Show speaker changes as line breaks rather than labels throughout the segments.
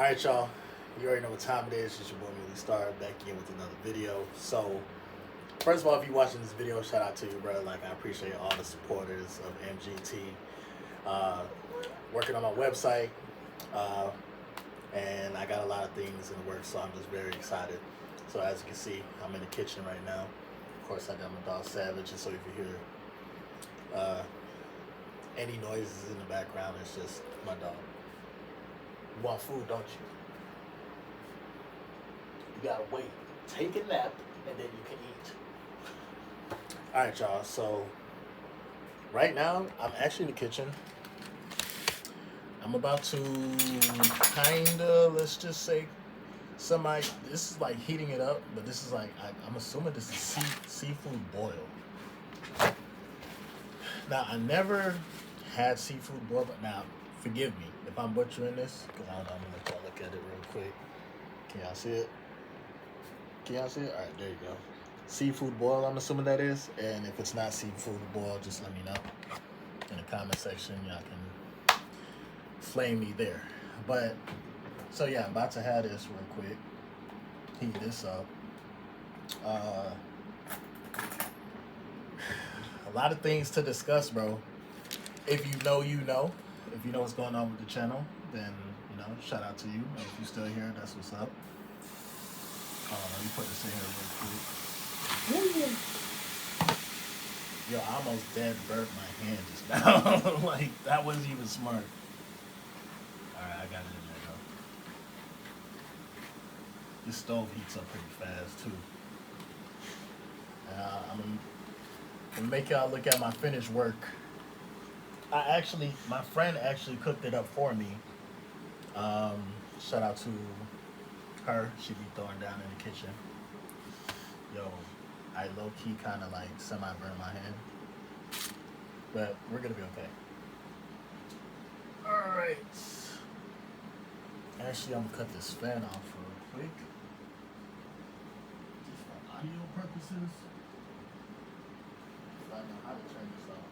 Alright, y'all. You already know what time it is. It's your boy Moody Starr back again with another video. So, first of all, if you're watching this video, shout out to you, bro. Like, I appreciate all the supporters of MGT. Uh, Working on my website, uh, and I got a lot of things in the works, so I'm just very excited. So, as you can see, I'm in the kitchen right now. Of course, I got my dog Savage, and so if you hear any noises in the background, it's just my dog. You want food, don't you? You gotta wait. Take a nap, and then you can eat. Alright, y'all. So, right now, I'm actually in the kitchen. I'm about to kinda, let's just say, this is like heating it up, but this is like, I'm assuming this is seafood boil. Now, I never had seafood boil, but now, forgive me if I'm butchering this, because I'm gonna let y'all look at it real quick. Can y'all see it? Can y'all see it? Alright, there you go. Seafood boil, I'm assuming that is. And if it's not seafood boil, just let me know in the comment section. Y'all can flame me there. But, so yeah, I'm about to have this real quick. Heat this up. A lot of things to discuss, bro. If you know, you know. If you know what's going on with the channel, then, you know, shout out to you. And if you're still here, that's what's up. Let me put this in here real quick. Yo, I almost dead burnt my hand just now. Like, that wasn't even smart. Alright, I got it in there, though. This stove heats up pretty fast, too. I'm gonna make y'all look at my finished work. My friend actually cooked it up for me. Shout out to her. She be throwing down in the kitchen. Yo, I low-key kind of like semi-burned my hand. But we're going to be okay. Alright. Actually, I'm going to cut this fan off real quick. Just for audio purposes. I know how to turn this off.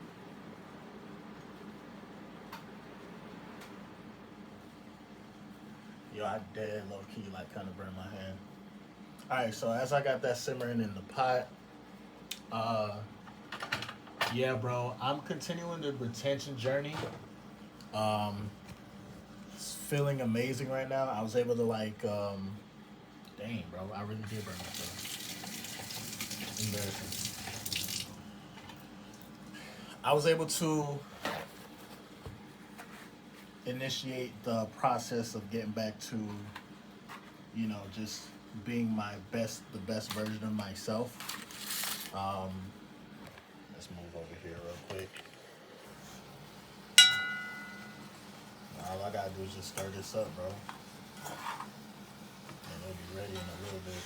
Yo, I dead low-key like kind of burned my hand. Alright, so as I got that simmering in the pot, yeah, bro, I'm continuing the retention journey. It's feeling amazing right now. I was able to like, dang, bro, I really did burn myself. Embarrassing. I was able to initiate the process of getting back to, you know, just being the best version of myself. Let's move over here real quick. All I gotta do is just stir this up, bro. And it'll be ready in a little bit.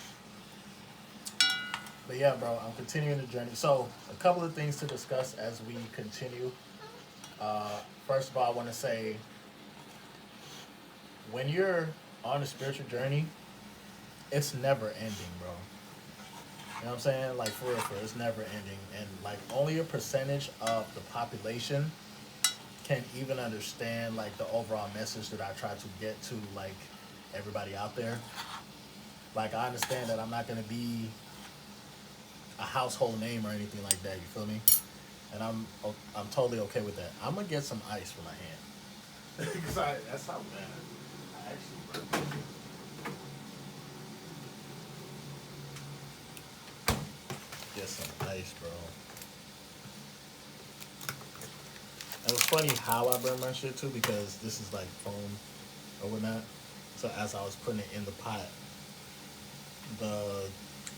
But yeah, bro, I'm continuing the journey. So, a couple of things to discuss as we continue. First of all, I want to say, when you're on a spiritual journey, it's never ending, bro. You know what I'm saying? Like, for real, it's never ending. And, like, only a percentage of the population can even understand, like, the overall message that I try to get to, like, everybody out there. Like, I understand that I'm not going to be a household name or anything like that, you feel me? And I'm totally okay with that. I'm going to get some ice for my hand. Because that's how bad I actually burnt. Get some ice, bro. It was funny how I burned my shit too, because this is like foam or whatnot. So as I was putting it in the pot,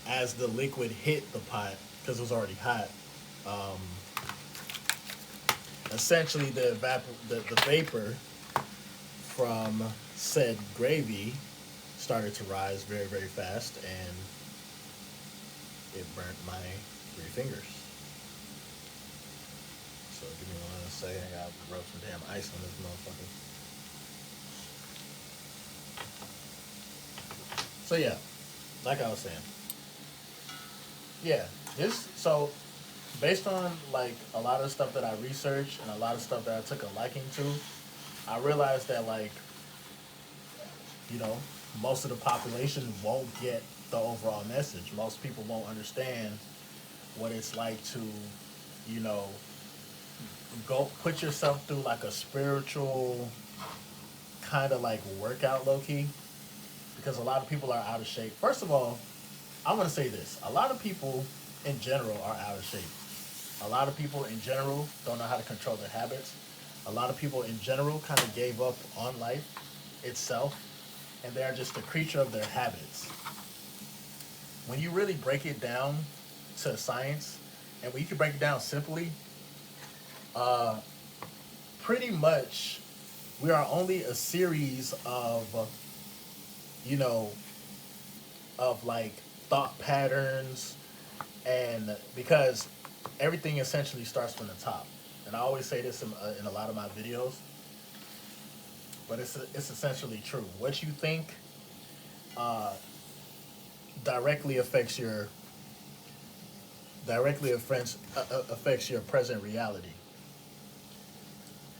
as the liquid hit the pot, because it was already hot, essentially the vapor from said gravy started to rise very, very fast, and it burnt my 3 fingers. So give me 1 second. I gotta rub some damn ice on this motherfucker. So yeah, like I was saying. Yeah, so based on like a lot of stuff that I researched and a lot of stuff that I took a liking to, I realized that like you know, most of the population won't get the overall message. Most people won't understand what it's like to, you know, go put yourself through like a spiritual kind of like workout low key, because a lot of people are out of shape. First of all, I'm going to say this. A lot of people in general are out of shape. A lot of people in general don't know how to control their habits. A lot of people in general kind of gave up on life itself, and they're just a creature of their habits. When you really break it down to science, and when you can break it down simply, uh, pretty much we are only a series of, you know, of like thought patterns, and because everything essentially starts from the top. And I always say this in a lot of my videos, but it's essentially true. What you think uh, directly affects your affects your present reality.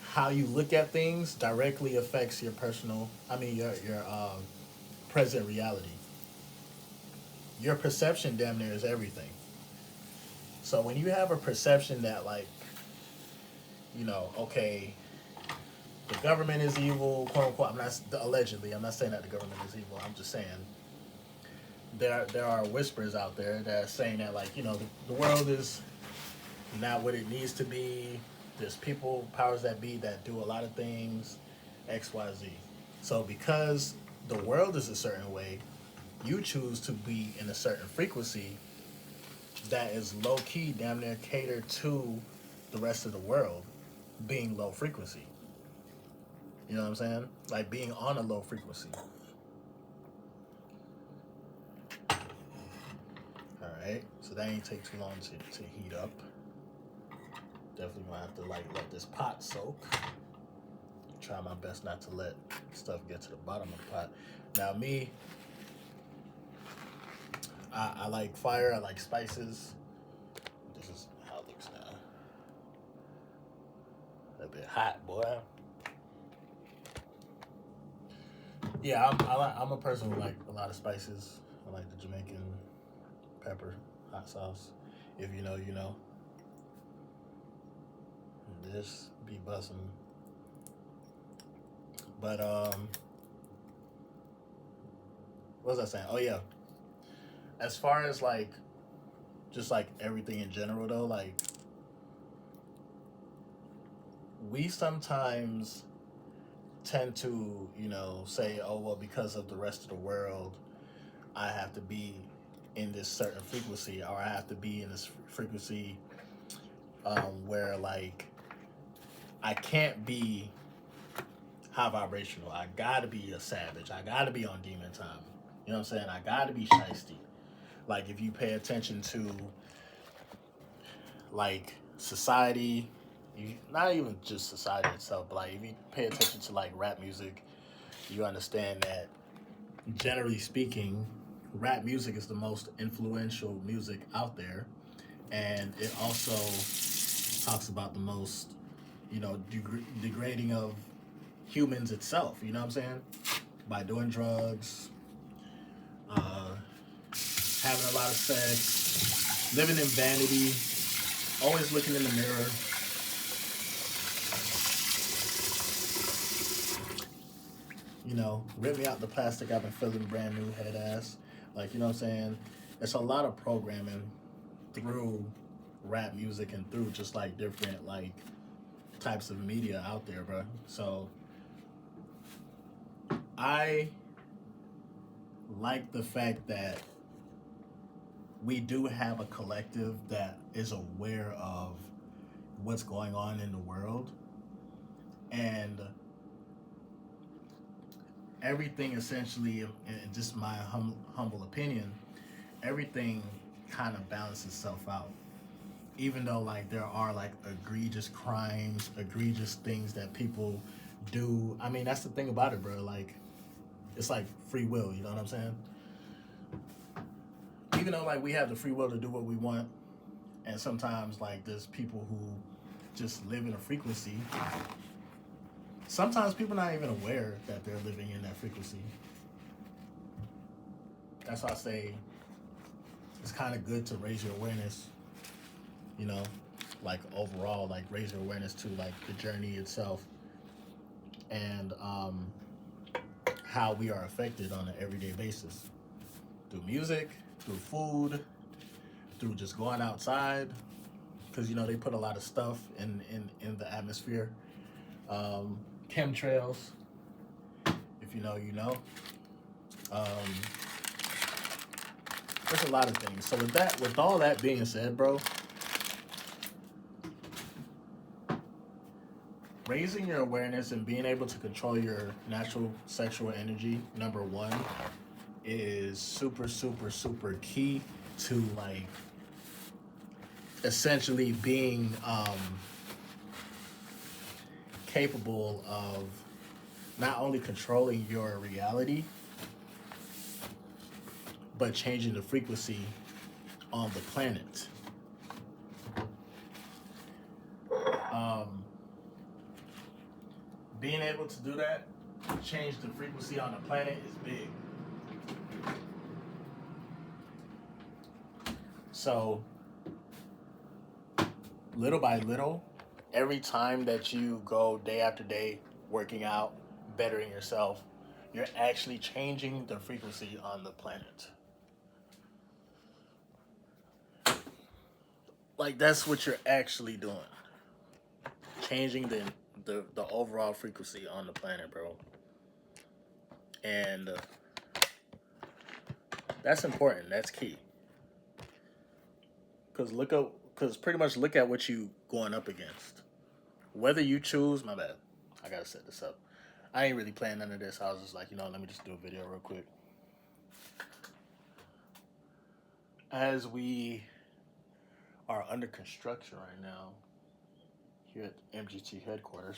How you look at things directly affects your your present reality. Your perception damn near is everything. So when you have a perception that like, okay, the government is evil, quote unquote. I'm not allegedly. I'm not saying that the government is evil. I'm just saying there are whispers out there that are saying that like, the world is not what it needs to be. There's people, powers that be, that do a lot of things, X, Y, Z. So because the world is a certain way, you choose to be in a certain frequency that is low key, damn near catered to the rest of the world being low frequency. You know what I'm saying? Like being on a low frequency. All right. So that ain't take too long to heat up. Definitely gonna have to like let this pot soak. Try my best not to let stuff get to the bottom of the pot. Now me, I like fire. I like spices. This is how it looks now. A bit hot, boy. Yeah, I'm a person who like a lot of spices. I like the Jamaican pepper, hot sauce. If you know, you know. This be bussin'. But what was I saying? Oh yeah. As far as like just like everything in general though, like we sometimes tend to, say, oh well, because of the rest of the world, I have to be in this certain frequency, or I have to be in this frequency where like I can't be high vibrational. I gotta be a savage. I gotta be on demon time. You know what I'm saying? I gotta be shiesty. Like if you pay attention to like society, not even just society itself, but like if you pay attention to like rap music, you understand that generally speaking, rap music is the most influential music out there, and it also talks about the most, degrading of humans itself. You know what I'm saying? By doing drugs, uh, having a lot of sex, living in vanity, always looking in the mirror. Rip me out the plastic. I've been feeling brand new, head ass. Like, you know what I'm saying? It's a lot of programming through rap music and through just like different like types of media out there, bro. So I like the fact that we do have a collective that is aware of what's going on in the world, and everything essentially, in just my humble opinion, everything kind of balances itself out. Even though like there are like egregious crimes, egregious things that people do. I mean, that's the thing about it, bro. Like it's like free will. You know what I'm saying? Even though like we have the free will to do what we want, and sometimes like there's people who just live in a frequency. Sometimes people not even aware that they're living in that frequency. That's why I say it's kind of good to raise your awareness, you know, like overall, like raise your awareness to like the journey itself and how we are affected on an everyday basis through music, through food, through just going outside. Because you know they put a lot of stuff in the atmosphere, chemtrails. If you know, you know. Um, there's a lot of things. So with all that being said, bro, raising your awareness and being able to control your natural sexual energy, number one, is super, super, super key to like essentially being capable of not only controlling your reality, but changing the frequency on the planet. Um, being able to do that, change the frequency on the planet is big. So, little by little, every time that you go day after day working out, bettering yourself, you're actually changing the frequency on the planet. Like that's what you're actually doing. Changing the overall frequency on the planet, bro. And that's important. That's key. Cause pretty much look at what you going up against. Whether you choose, my bad. I gotta set this up. I ain't really playing none of this. I was just like, let me just do a video real quick. As we are under construction right now here at MGT headquarters.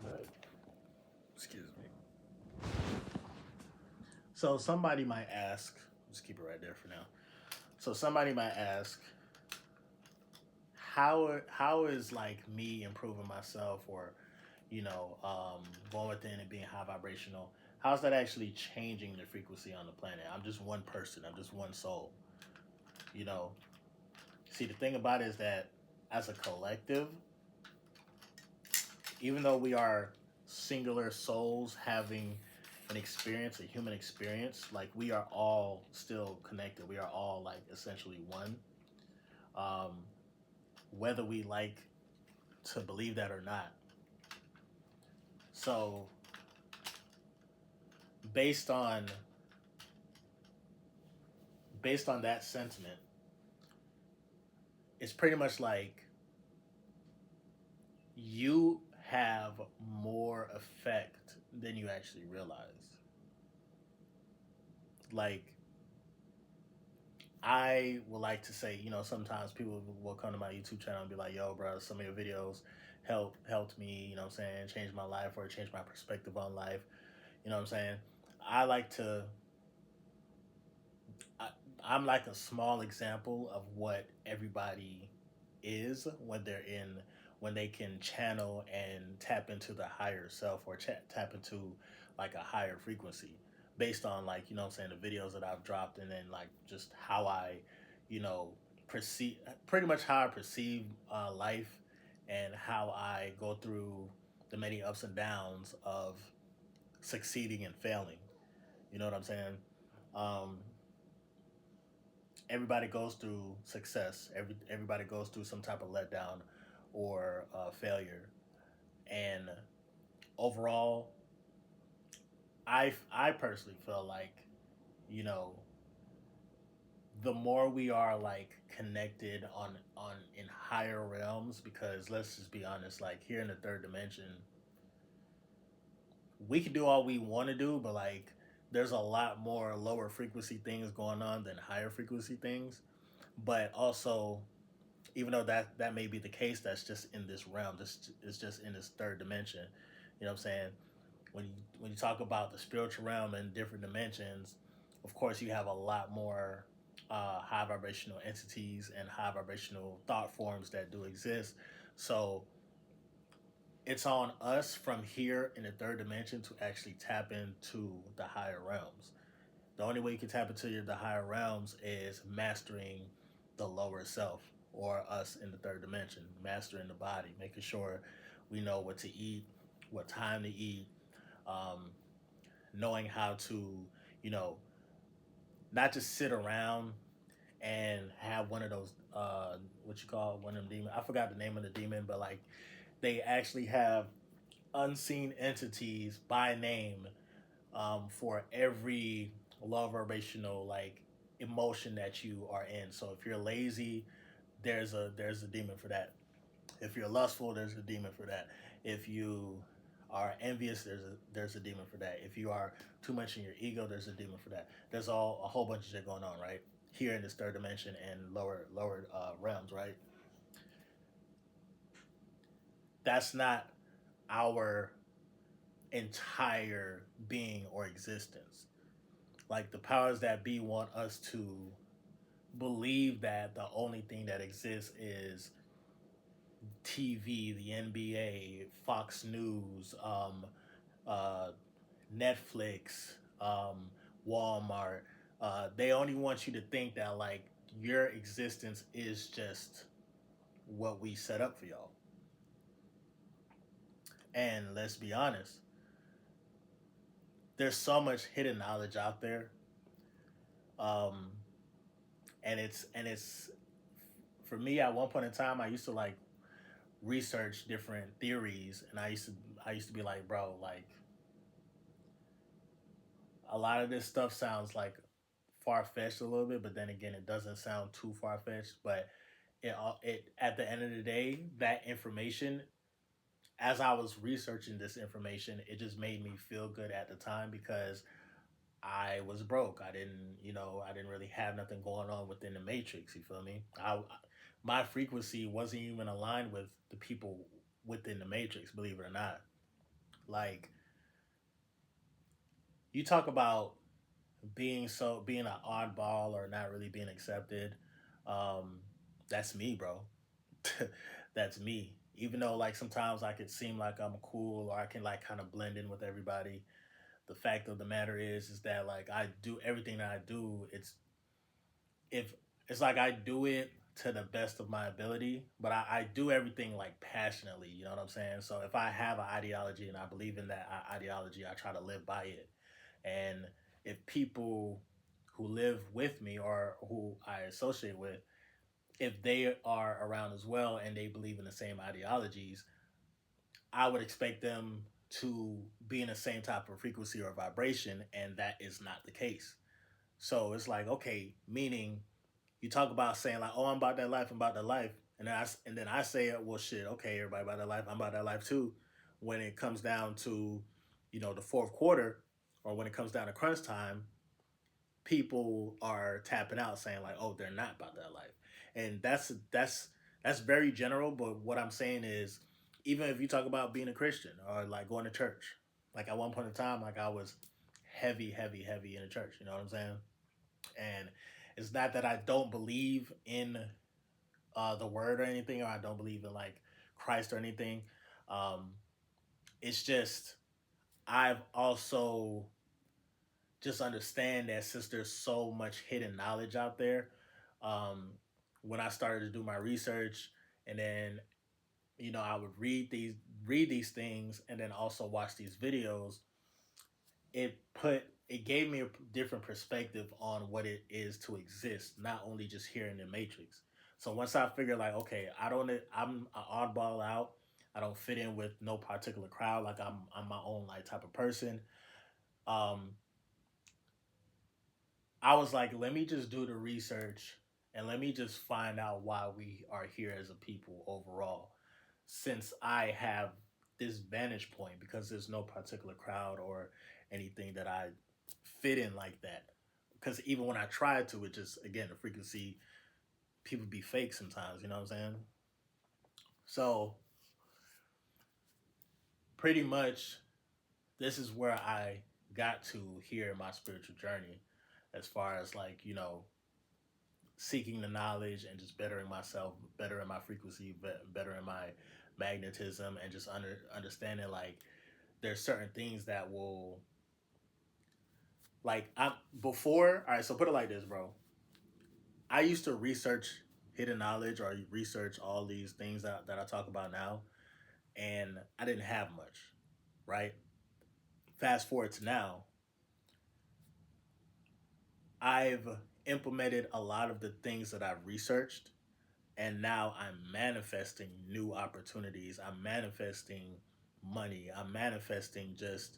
Right. Excuse me. So somebody might ask, just keep it right there for now. So somebody might ask, how is like me improving myself or going within and being high vibrational, how's that actually changing the frequency on the planet? I'm just one person, I'm just one soul. you know See, the thing about it is that as a collective, even though we are singular souls having an experience, a human experience, like we are all still connected, we are all like essentially one, um, whether we like to believe that or not. So based on that sentiment, it's pretty much like you have more effect than you actually realize. Like, I would like to say, sometimes people will come to my YouTube channel and be like, yo, bro, some of your videos helped me, change my life or change my perspective on life. You know what I'm saying? I like to I, I'm like a small example of what everybody is when they can channel and tap into the higher self or tap into like a higher frequency based on like the videos that I've dropped, and then like just how I you know perceive, pretty much how I perceive life, and how I go through the many ups and downs of succeeding and failing. You know what I'm saying? um, Everybody goes through success. Everybody goes through some type of letdown or failure. And overall, I personally feel like you know the more we are like connected on in higher realms, because let's just be honest, like here in the third dimension, we can do all we want to do, but like there's a lot more lower frequency things going on than higher frequency things. But also, even though that may be the case, that's just in this realm. This is just in this third dimension. You know what I'm saying? When you talk about the spiritual realm and different dimensions, of course you have a lot more high vibrational entities and high vibrational thought forms that do exist. So it's on us from here in the third dimension to actually tap into the higher realms. The only way you can tap into the higher realms is mastering the lower self, or us in the third dimension, mastering the body, making sure we know what to eat, what time to eat, um, knowing how to, you know, not just sit around and have one of those what you call one of them demon. I forgot the name of the demon, but like they actually have unseen entities by name for every low vibrational like emotion that you are in. So if you're lazy, there's a demon for that. If you're lustful, there's a demon for that. If you are envious, there's a demon for that. If you are too much in your ego, there's a demon for that. There's all a whole bunch of shit going on, right? Here in this third dimension and lower realms, right? That's not our entire being or existence. Like the powers that be want us to believe that the only thing that exists is TV, the NBA, Fox News, uh, Netflix, Walmart. They only want you to think that like your existence is just what we set up for y'all. And let's be honest, there's so much hidden knowledge out there, um, and it's for me at one point in time I used to like research different theories, and I used to be like, bro, like a lot of this stuff sounds like far fetched a little bit, but then again, it doesn't sound too far fetched. But it at the end of the day, that information, as I was researching this information, it just made me feel good at the time because I was broke. I didn't really have nothing going on within the matrix. You feel me? My frequency wasn't even aligned with the people within the matrix. Believe it or not, like you talk about being an oddball or not really being accepted. Um, that's me, bro. That's me. Even though like sometimes I could seem like I'm cool or I can like kind of blend in with everybody. The fact of the matter is that like I do everything that I do. If it's like I do it to the best of my ability, but I do everything like passionately. You know what I'm saying? So if I have an ideology and I believe in that ideology, I try to live by it. And if people who live with me or who I associate with, if they are around as well and they believe in the same ideologies, I would expect them to be in the same type of frequency or vibration, and that is not the case. So it's like, okay, meaning you talk about saying like, "Oh, I'm about that life, I'm about that life," and then I say, "Well, shit, okay, everybody about that life, I'm about that life too." When it comes down to, the fourth quarter, or when it comes down to crunch time, people are tapping out saying like, "Oh, they're not about that life," and that's very general. But what I'm saying is, even if you talk about being a Christian or like going to church, like at one point in time, like I was heavy, heavy, heavy in the church. You know what I'm saying? And it's not that I don't believe in the word or anything, or I don't believe in like Christ or anything. Um, it's just I've also just understand that since there's so much hidden knowledge out there, um, when I started to do my research, and then I would read these things, and then also watch these videos. It gave me a different perspective on what it is to exist, not only just here in the matrix. So once I figured like, okay, I'm an oddball out. I don't fit in with no particular crowd. Like I'm my own like type of person. Um, I was like, let me just do the research and let me just find out why we are here as a people overall. Since I have this vantage point, because there's no particular crowd or anything that I fit in like that. Because even when I try to, it just, again, the frequency, people be fake sometimes, you know what I'm saying? So pretty much, this is where I got to here in my spiritual journey, as far as like, seeking the knowledge and just bettering myself, bettering my frequency, bettering my magnetism, and just understanding like there's certain things that will like I'm before. All right, so put it like this, bro. I used to research hidden knowledge or research all these things that I talk about now, and I didn't have much, right? Fast forward to now, I've implemented a lot of the things that I've researched, and now I'm manifesting new opportunities. I'm manifesting money. I'm manifesting just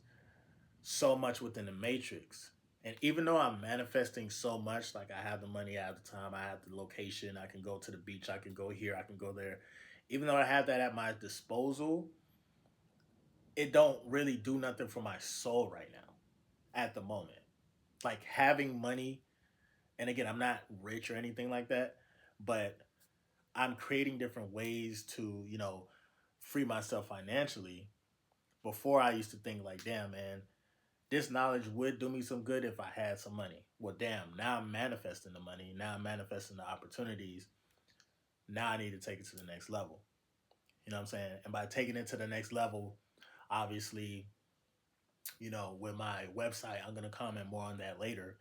so much within the matrix. And even though I'm manifesting so much, like I have the money, I have the time, I have the location, I can go to the beach, I can go here, I can go there. Even though I have that at my disposal, it don't really do nothing for my soul right now at the moment. Like having money, and again, I'm not rich or anything like that, but I'm creating different ways to, free myself financially. Before I used to think like, damn, man, this knowledge would do me some good if I had some money. Well, damn, now I'm manifesting the money. Now I'm manifesting the opportunities. Now I need to take it to the next level. You know what I'm saying? And by taking it to the next level, obviously, with my website, I'm going to comment more on that later.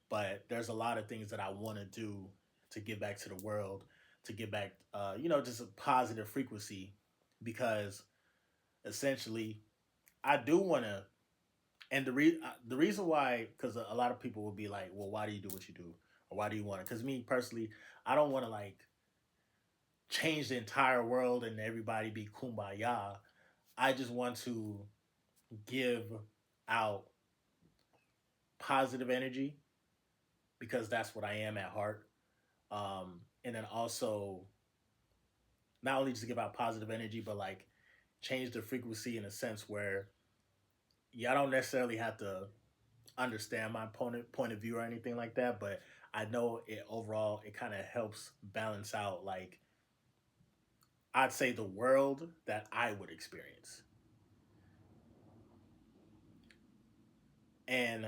But there's a lot of things that I want to do to give back to the world, to give back, just a positive frequency because essentially I do want to. And the reason why, because a lot of people will be like, well, why do you do what you do? Or why do you want it? Because me personally, I don't want to like change the entire world and everybody be kumbaya. I just want to give out positive energy because that's what I am at heart. And then also not only just give out positive energy, but like change the frequency in a sense where y'all don't necessarily have to understand my point of view or anything like that, but I know it overall it kind of helps balance out like I'd say the world that I would experience. And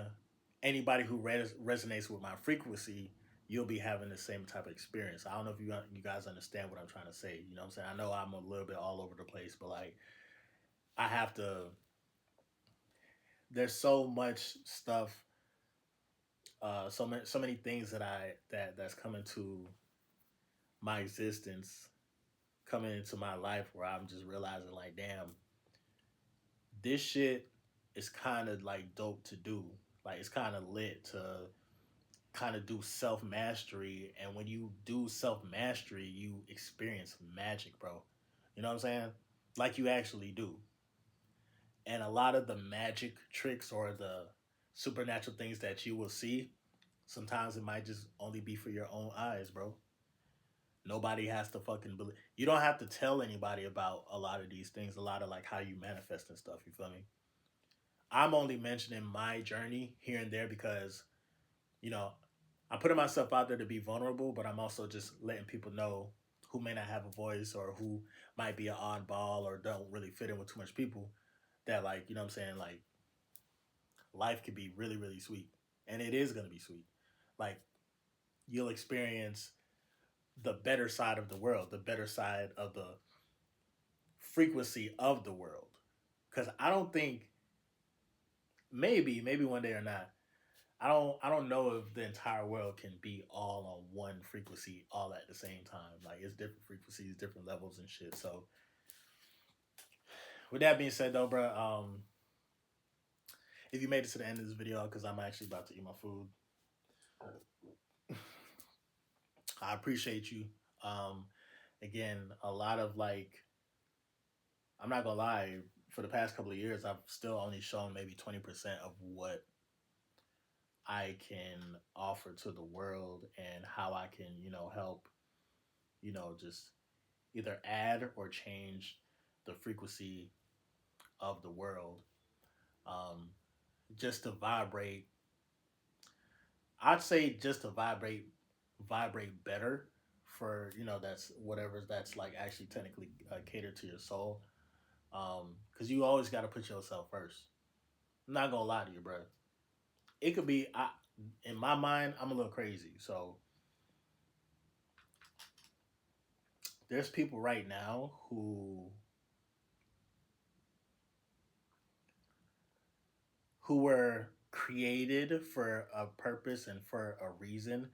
anybody who resonates with my frequency, you'll be having the same type of experience. I don't know if you guys understand what I'm trying to say. You know what I'm saying? I know I'm a little bit all over the place, but like I have to. There's so much stuff, so many things that's coming to my existence, coming into my life where I'm just realizing like, damn, this shit is kind of like dope to do. Like it's kind of lit to kind of do self mastery, and when you do self mastery, you experience magic, bro. You know what I'm saying? Like you actually do. And a lot of the magic tricks or the supernatural things that you will see, sometimes it might just only be for your own eyes, bro. Nobody has to fucking believe. You don't have to tell anybody about a lot of these things, a lot of like how you manifest and stuff. You feel me? I'm only mentioning my journey here and there because, you know, I'm putting myself out there to be vulnerable, but I'm also just letting people know who may not have a voice or who might be an oddball or don't really fit in with too much people that like, you know what I'm saying? Like life could be really, really sweet. And it is going to be sweet. Like you'll experience the better side of the world, the better side of the frequency of the world. Because I don't think maybe one day or not. I don't know if the entire world can be all on one frequency all at the same time. Like it's different frequencies, different levels and shit. So with that being said though, bro, if you made it to the end of this video, because I'm actually about to eat my food, I appreciate you. Um, Again, a lot of like I'm not gonna lie, for the past couple of years, I've still only shown maybe 20% of what I can offer to the world and how I can, help, just either add or change the frequency of the world. Um, just to vibrate, I'd say just to vibrate better for, that's whatever that's like actually technically catered to your soul. Cause you always got to put yourself first. I'm not gonna lie to you, bro. It could be, in my mind, I'm a little crazy. So there's people right now who who were created for a purpose and for a reason.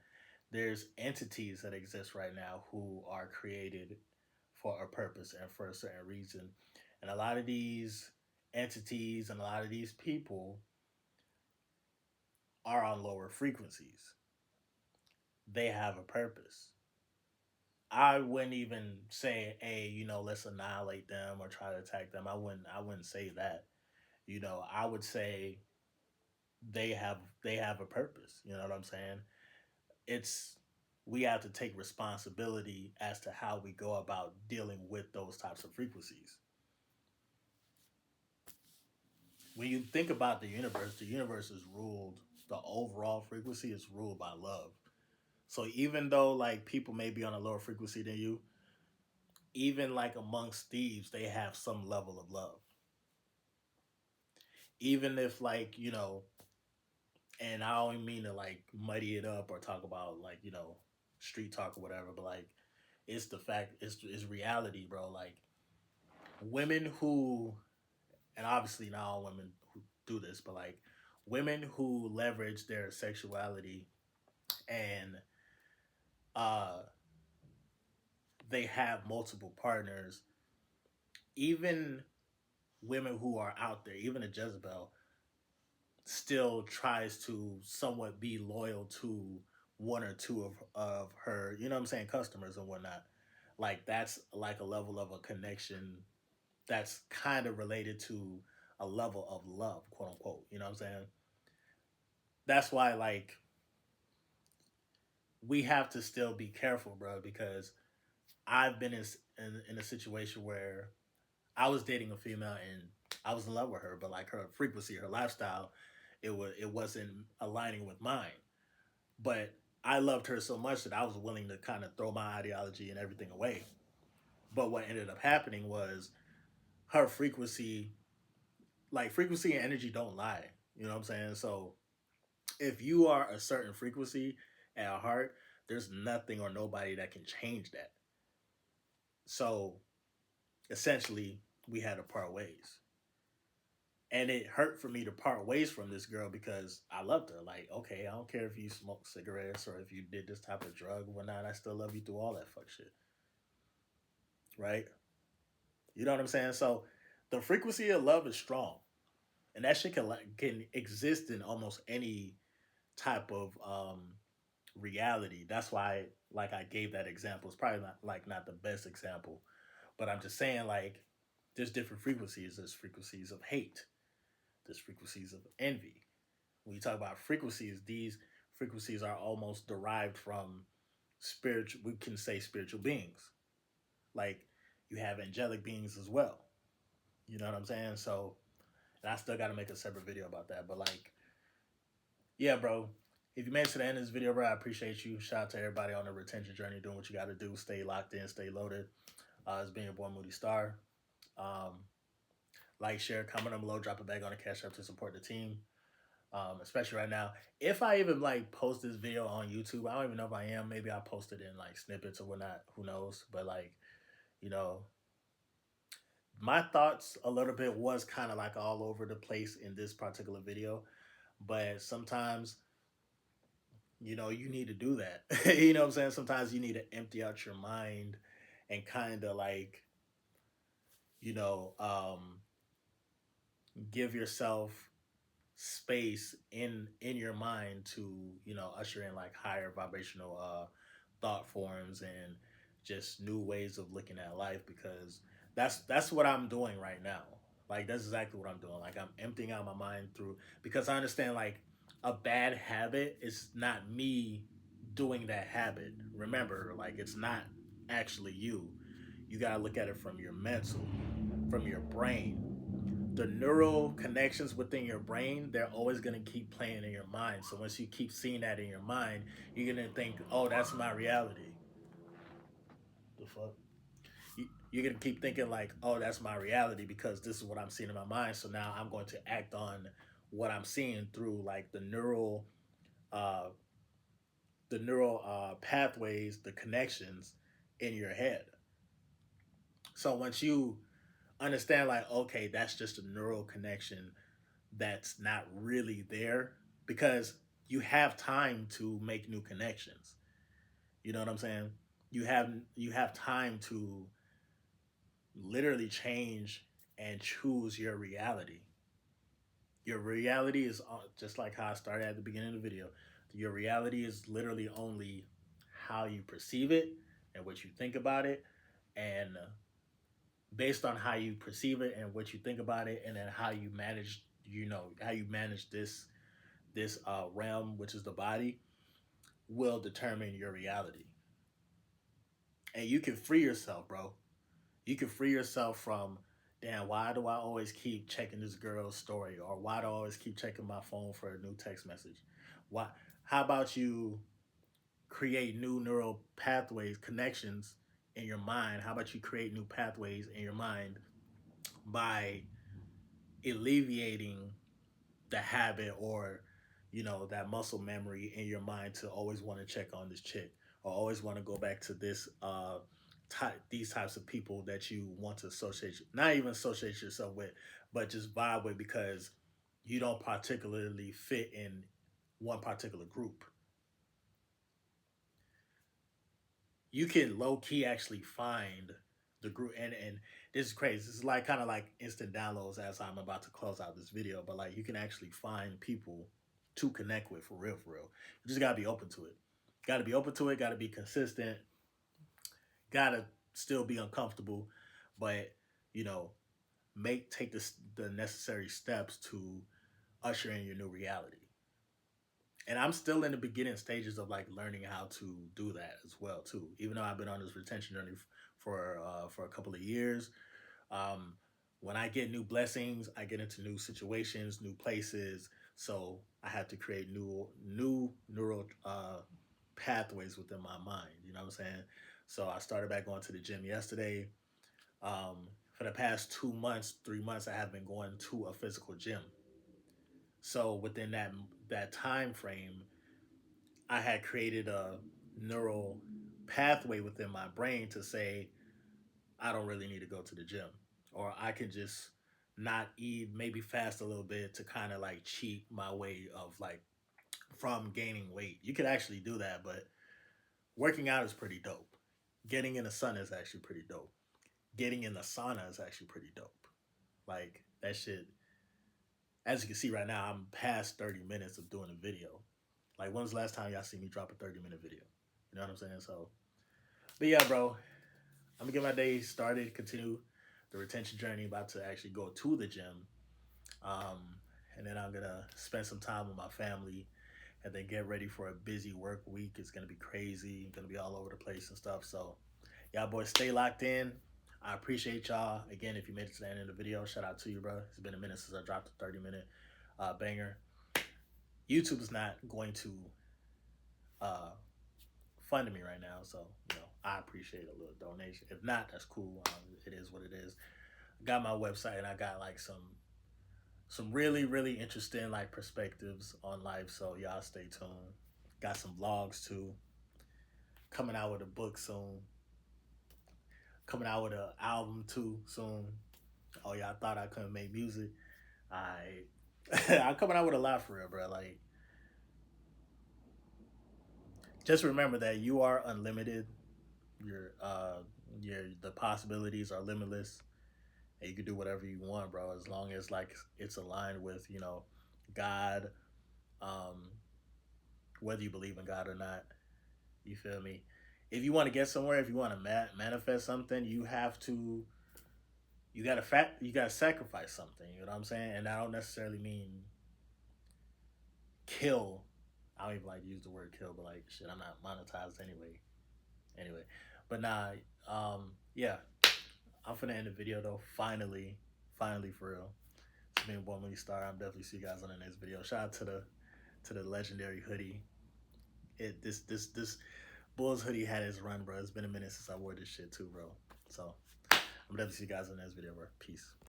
There's entities that exist right now who are created for a purpose and for a certain reason. And a lot of these entities and a lot of these people are on lower frequencies. They have a purpose. I wouldn't even say, hey, let's annihilate them or try to attack them. I wouldn't say that. I would say they have a purpose. You know what I'm saying? It's we have to take responsibility as to how we go about dealing with those types of frequencies. When you think about the universe is ruled, the overall frequency is ruled by love. So even though like people may be on a lower frequency than you, even like amongst thieves, they have some level of love. Even if like, and I don't mean to like muddy it up or talk about like, street talk or whatever, but like it's the fact, it's reality, bro. Like women who, and obviously not all women who do this, but like women who leverage their sexuality and uh they have multiple partners, even women who are out there, even a Jezebel, still tries to somewhat be loyal to one or two of her, you know what I'm saying, customers and whatnot. Like that's like a level of a connection that's kind of related to a level of love, quote unquote. You know what I'm saying? That's why like we have to still be careful, bro, because I've been in a situation where I was dating a female and I was in love with her, but like her frequency, her lifestyle, it wasn't aligning with mine. But I loved her so much that I was willing to kind of throw my ideology and everything away. But what ended up happening was her frequency, like frequency and energy don't lie. You know what I'm saying? So if you are a certain frequency at heart, there's nothing or nobody that can change that. So essentially, we had to part ways. And it hurt for me to part ways from this girl because I loved her. Like, okay, I don't care if you smoke cigarettes or if you did this type of drug or whatnot. I still love you through all that fuck shit, right? You know what I'm saying? So the frequency of love is strong, and that shit can exist in almost any type of reality. That's why, like, I gave that example. It's probably not the best example, but I'm just saying like there's different frequencies. There's frequencies of hate. There's frequencies of envy. When you talk about frequencies, these frequencies are almost derived from spiritual. We can say spiritual beings. Like you have angelic beings as well. You know what I'm saying? So, and I still got to make a separate video about that. But like, yeah, bro. If you made it to the end of this video, bro, I appreciate you. Shout out to everybody on the retention journey, doing what you got to do. Stay locked in, stay loaded. It's being your boy Moody Starr. Um, like, share, comment on below, drop a bag on the cash up to support the team. Especially right now. If I even like post this video on YouTube, I don't even know if I am. Maybe I'll post it in like snippets or whatnot. Who knows? But like, you know, my thoughts a little bit was kind of like all over the place in this particular video. But sometimes, you need to do that. You know what I'm saying? Sometimes you need to empty out your mind and kind of like, you know, um, give yourself space in your mind to usher in like higher vibrational thought forms and just new ways of looking at life, because that's what I'm doing right now. Like that's exactly what I'm doing. Like I'm emptying out my mind through, because I understand like a bad habit is not me doing that habit. Remember, like it's not actually you. You got to look at it from your mental, from your brain. The neural connections within your brain, they're always going to keep playing in your mind. So once you keep seeing that in your mind, you're going to think, oh, that's my reality. The fuck? You're going to keep thinking like, oh, that's my reality because this is what I'm seeing in my mind. So now I'm going to act on what I'm seeing through like uh, the neural pathways, the connections in your head. So once you understand like, okay, that's just a neural connection, that's not really there, because you have time to make new connections. You know what I'm saying? You have time to literally change and choose your reality. Your reality is just like how I started at the beginning of the video. Your reality is literally only how you perceive it and what you think about it, and based on how you perceive it and what you think about it, and then how you manage, how you manage this realm, which is the body, will determine your reality. And you can free yourself, bro. You can free yourself from, damn, why do I always keep checking this girl's story, or why do I always keep checking my phone for a new text message? Why? How about you create new neural pathways, connections in your mind? How about you create new pathways in your mind by alleviating the habit, or that muscle memory in your mind to always want to check on this chick, or always want to go back to these types of people that you want to associate, not even associate yourself with, but just vibe with, because you don't particularly fit in one particular group. You can low key actually find the group, and this is crazy. This is like kind of like instant downloads as I'm about to close out this video, but like you can actually find people to connect with for real, for real. You just gotta be open to it. Gotta be open to it. Gotta be consistent. Gotta still be uncomfortable, but you know, take the necessary steps to usher in your new reality. And I'm still in the beginning stages of like learning how to do that as well too. Even though I've been on this retention journey for a couple of years, um, when I get new blessings, I get into new situations, new places. So I have to create new neural pathways within my mind. You know what I'm saying? So I started back going to the gym yesterday. For the past 2 months, 3 months, I have been going to a physical gym. So within that time frame, I had created a neural pathway within my brain to say, I don't really need to go to the gym. Or I can just not eat, maybe fast a little bit to kind of like cheat my way of like from gaining weight. You could actually do that, but working out is pretty dope. Getting in the sun is actually pretty dope. Getting in the sauna is actually pretty dope. Like that shit, as you can see right now, I'm past 30 minutes of doing a video. Like, when's the last time y'all see me drop a 30-minute video? You know what I'm saying? So, but yeah, bro, I'm gonna get my day started, continue the retention journey, about to actually go to the gym. Um, and then I'm gonna spend some time with my family, and then get ready for a busy work week. It's gonna be crazy, gonna be all over the place and stuff. So, y'all boys stay locked in. I appreciate y'all. Again, if you made it to the end of the video, shout out to you, bro. It's been a minute since I dropped a 30-minute banger. YouTube is not going to uh, fund me right now, so I appreciate a little donation. If not, that's cool. It is what it is. I got my website, and I got like some really really interesting like perspectives on life. So y'all stay tuned. Got some vlogs too. Coming out with a book soon. Coming out with an album too soon. Oh, y'all thought I couldn't make music? I I'm coming out with a lot for real, bro. Like, just remember that you are unlimited. Your the possibilities are limitless, and you can do whatever you want, bro. As long as like it's aligned with God, um, whether you believe in God or not. You feel me? If you want to get somewhere, if you want to manifest something, you gotta sacrifice something. You know what I'm saying? And I don't necessarily mean kill. I don't even like to use the word kill, but like shit, I'm not monetized anyway. Anyway, but nah, yeah, I'm finna end the video though. Finally for real. It's been one Moody Starr. I'm definitely see you guys on the next video. Shout out to the legendary hoodie. This Bulls hoodie had its run, bro. It's been a minute since I wore this shit too, bro. So I'm definitely see you guys on the next video, bro. Peace.